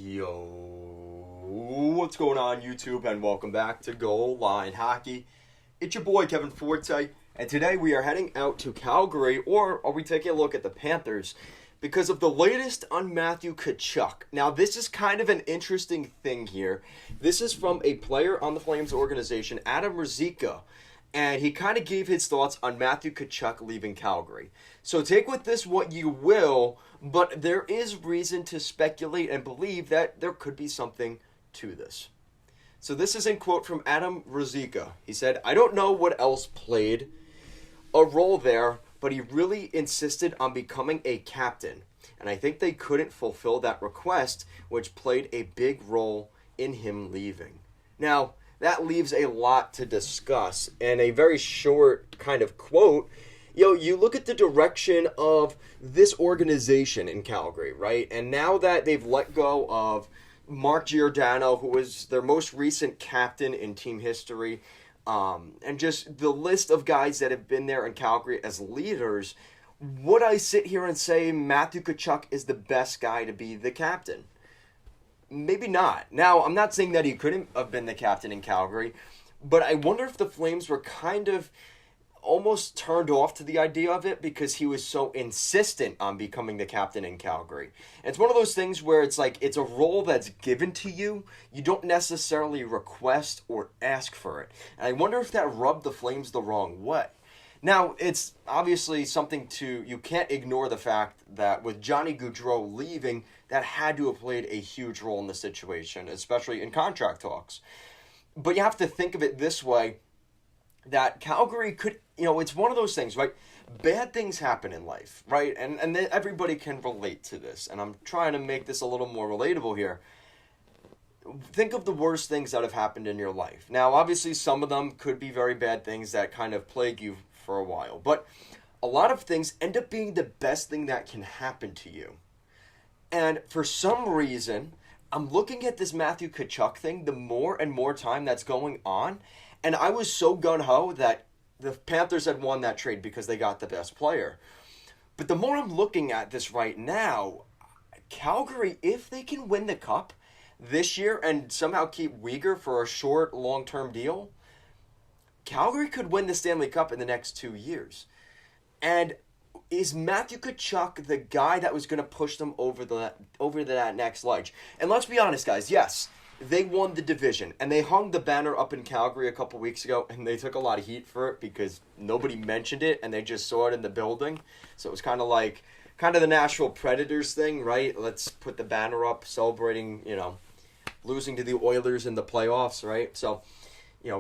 Yo, what's going on YouTube, and welcome back to Goal Line Hockey. It's your boy Kevin Forte, and today we are heading out to Calgary, or are we taking a look at the Panthers, because of the latest on Matthew Tkachuk. Now, this is kind of an interesting thing here. This is from a player on the Flames organization, Adam Ruzicka, and he kind of gave his thoughts on Matthew Tkachuk leaving Calgary. So take with this what you will, but there is reason to speculate and believe that there could be something to this. So this is in quote from Adam Ruzicka. He said, "I don't know what else played a role there, but he really insisted on becoming a captain. And I think they couldn't fulfill that request, which played a big role in him leaving." Now, that leaves a lot to discuss. And a very short kind of quote, you look at the direction of this organization in Calgary, right? And now that they've let go of Mark Giordano, who was their most recent captain in team history, and just the list of guys that have been there in Calgary as leaders, would I sit here and say Matthew Tkachuk is the best guy to be the captain? Maybe not. Now, I'm not saying that he couldn't have been the captain in Calgary, but I wonder if the Flames were kind of almost turned off to the idea of it because he was so insistent on becoming the captain in Calgary. And it's one of those things where it's like it's a role that's given to you. You don't necessarily request or ask for it. And I wonder if that rubbed the Flames the wrong way. Now, it's obviously something you can't ignore the fact that with Johnny Gaudreau leaving, that had to have played a huge role in the situation, especially in contract talks. But you have to think of it this way, that Calgary could, it's one of those things, right? Bad things happen in life, right? And everybody can relate to this. And I'm trying to make this a little more relatable here. Think of the worst things that have happened in your life. Now, obviously, some of them could be very bad things that kind of plague you for a while. But a lot of things end up being the best thing that can happen to you. And for some reason, I'm looking at this Matthew Tkachuk thing the more and more time that's going on. And I was so gung-ho that the Panthers had won that trade because they got the best player. But the more I'm looking at this right now, Calgary, if they can win the Cup this year and somehow keep Weegar for a short, long-term deal, Calgary could win the Stanley Cup in the next 2 years. And is Matthew Tkachuk the guy that was going to push them over that next ledge? And let's be honest, guys, yes, they won the division, and they hung the banner up in Calgary a couple weeks ago, and they took a lot of heat for it because nobody mentioned it, and they just saw it in the building. So it was kind of the Nashville Predators thing, right? Let's put the banner up celebrating, losing to the Oilers in the playoffs, right? So,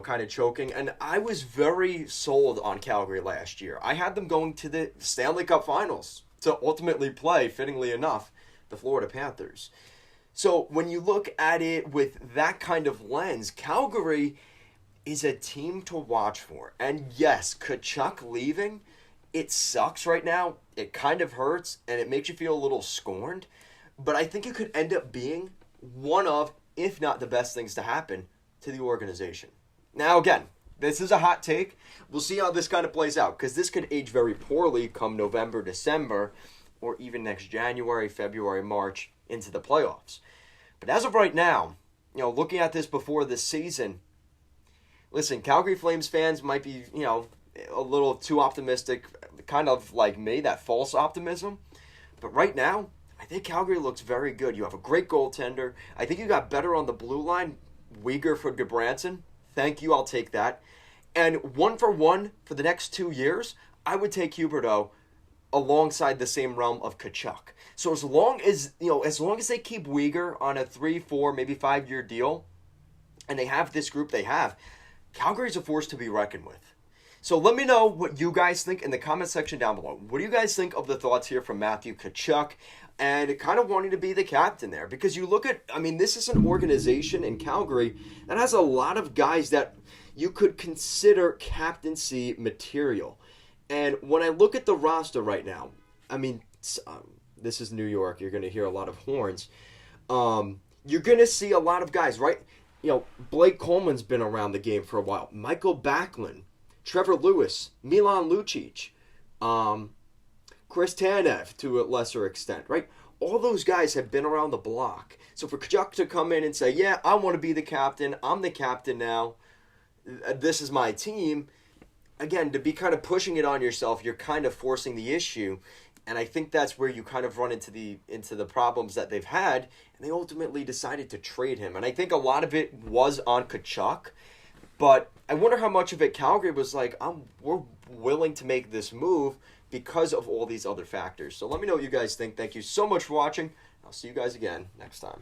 kind of choking. And I was very sold on Calgary last year. I had them going to the Stanley Cup Finals to ultimately play, fittingly enough, the Florida Panthers. So when you look at it with that kind of lens, Calgary is a team to watch for. And yes, Tkachuk leaving, it sucks right now. It kind of hurts, and it makes you feel a little scorned. But I think it could end up being one of, if not the best things to happen to the organization. Now, again, this is a hot take. We'll see how this kind of plays out, because this could age very poorly come November, December, or even next January, February, March into the playoffs. But as of right now, looking at this before this season, listen, Calgary Flames fans might be, a little too optimistic, kind of like me, that false optimism. But right now, I think Calgary looks very good. You have a great goaltender. I think you got better on the blue line, Weegar for Goodbranson. Thank you, I'll take that. And one for the next 2 years, I would take Huberdeau alongside the same realm of Tkachuk. So as long as they keep Weegar on a 3, 4, maybe 5-year deal, and they have this group they have, Calgary's a force to be reckoned with. So let me know what you guys think in the comment section down below. What do you guys think of the thoughts here from Matthew Tkachuk and kind of wanting to be the captain there? Because you look at, this is an organization in Calgary that has a lot of guys that you could consider captaincy material. And when I look at the roster right now, this is New York. You're going to hear a lot of horns. You're going to see a lot of guys, right? Blake Coleman's been around the game for a while. Michael Backlund, Trevor Lewis, Milan Lucic, Chris Tanev to a lesser extent, right? all those guys have been around the block. So for Tkachuk to come in and say, yeah, I want to be the captain, I'm the captain now, this is my team, again, to be kind of pushing it on yourself, you're kind of forcing the issue. And I think that's where you kind of run into the problems that they've had, and they ultimately decided to trade him. And I think a lot of it was on Tkachuk, but I wonder how much of it Calgary was like, we're willing to make this move because of all these other factors. So let me know what you guys think. Thank you so much for watching. I'll see you guys again next time.